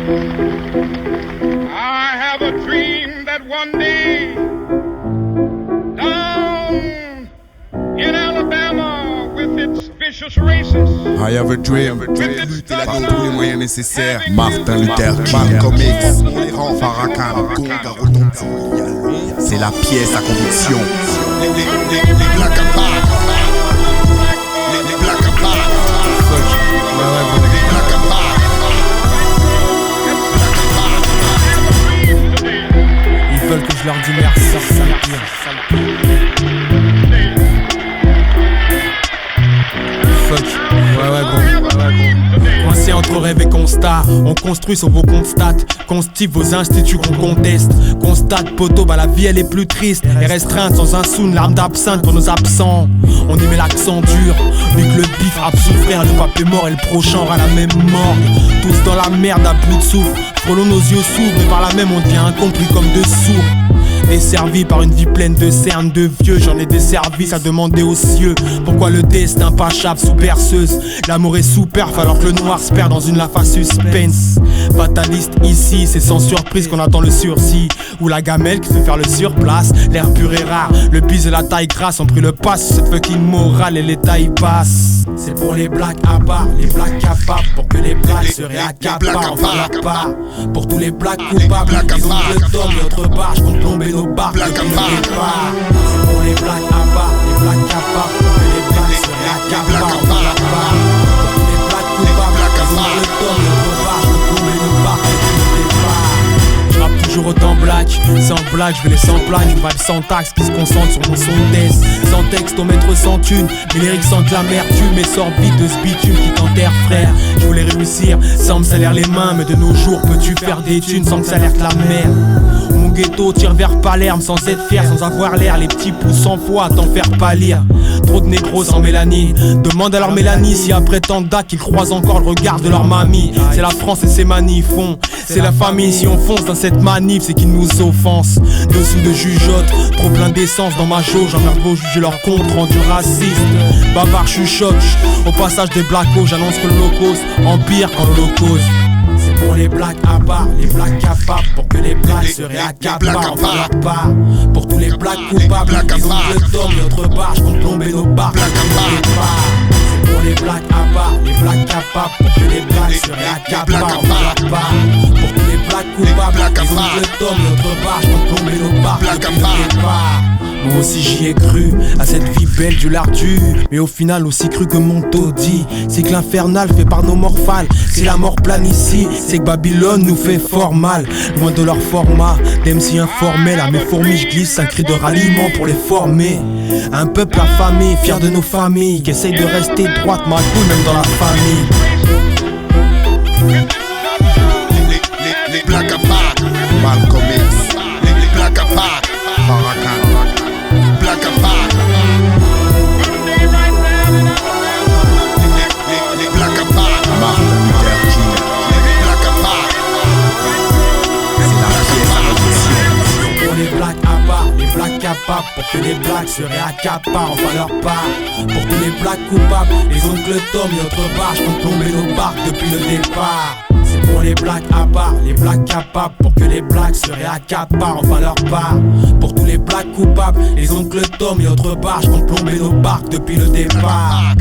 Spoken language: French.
I have a dream that one day down in Alabama with its vicious racists, I have a dream, with its par tous les governor, moyens nécessaires. having Martin Luther King, Malcolm X, Farrakhan, Farrakhan, c'est la pièce à conviction. les Black and Pac, les Black and Pac, les Black and Pac. Ils veulent que je leur dise merci, sale pire. Fuck, ouais gros. Coincé entre rêve et constat, on construit sur vos constats, constipe vos instituts qu'on conteste. Constate poteau, bah la vie elle est plus triste et restreinte sans un sou, une larme d'absinthe pour nos absents. On y met l'accent dur, vu que le bif a souffrir, le pape est mort et le prochain aura la même mort. Tous dans la merde à bout de souffle, frôlons nos yeux s'ouvrent et par là même on devient incompris comme de sourds. Desservi par une vie pleine de cernes de vieux, j'en ai des services à demander aux cieux. Pourquoi le destin pas chave sous berceuse? L'amour est sous perf alors que le noir se perd dans une lafa suspense. Fataliste ici, c'est sans surprise qu'on attend le sursis. Ou la gamelle qui fait faire le surplace. L'air pur et rare, le bise et la taille grasse ont pris le pas sur cette fucking morale et les tailles passent. C'est pour les blacks à part, les blacks capables, pour que les blacks se réaccaparent, on fait leur part. Pour tous les blacks coupables, ils ont le tort et autre barge qu'on plomber nos barques depuis le départ. C'est pour les blacks à part, les blacks capables, pour que les blacks se réaccaparent, on fait leur part. Pour tous les blacks coupables, ils ont le tort et autre barge qu'on plomber nos barques depuis le départ. Je rappe toujours autant black, sans blague, je vais les sans plaques, une vibe sans taxe qui se concentre sur mon son de test. Sans texte, au maître sans thune, mes lyrics sentent l'amertume, mes sorts vite de ce bitume qui t'enterre frère. Je voulais réussir sans me salir les mains, mais de nos jours peux-tu faire des thunes sans que ça alerte la mer? Mon ghetto tire vers Palerme sans être fier, sans avoir l'air, les petits pouces sans foi à t'en faire pâlir. Trop de négros sans mélanine, demande à leur Mélanie si après tant de dates qu'ils croisent encore le regard de leur mamie. C'est la France et ses manifs font, c'est la famille, si on fonce dans cette manif c'est qu'ils nous offensent. Dessous de jugeote, trop plein d'essence dans ma jauge, j'emmerde vos juges leur compte rendu raciste. Bavard chuchote, au passage des blackos, j'annonce que l'Holocauste empire quand l'Holocauste. C'est pour les blacks à part, les blacks capables, pour que les blacks se réaccaparent, on fait leur part. Pour tous les blacks coupables, ils ont le tort et autre barge qu'on plomber nos barques depuis le départ. C'est pour les blacks à part, les blacks capables, pour que les blacks se réaccaparent, on fait leur part. Pour tous les blacks coupables, ils ont le tort et autre barge qu'on plomber nos barques depuis le départ. Moi aussi j'y ai cru, à cette vie belle du l'ardu, mais au final aussi cru que mon taudis. C'est que l'infernal fait par nos morphales, c'est la mort plane ici, c'est que Babylone nous fait fort mal. Loin de leur format, d'MC informel, à mes fourmis je glisse un cri de ralliement pour les former. Un peuple affamé, fier de nos familles, qui essaye de rester droite ma couille même dans la famille. Les Black and Pac, Malcolm X, les Black and Pac, Farrakhan, Black and Pac, les Black and Pac, Martin Luther King, les Black and Pac. c'est la pièce à conviction. Pour les blacks à part, les blacks capables, pour que les blacks se réaccaparent, on va leur part. Pour tous les blacks coupables, les oncles Tom et autres barges ont plombé nos barques depuis le départ. C'est pour les blacks à part, les blacks capables, pour que les blacks se réaccaparent, on va leur part. Pour tous les blacks coupables, les oncles Tom et autres barges ont plombé nos barques depuis le départ.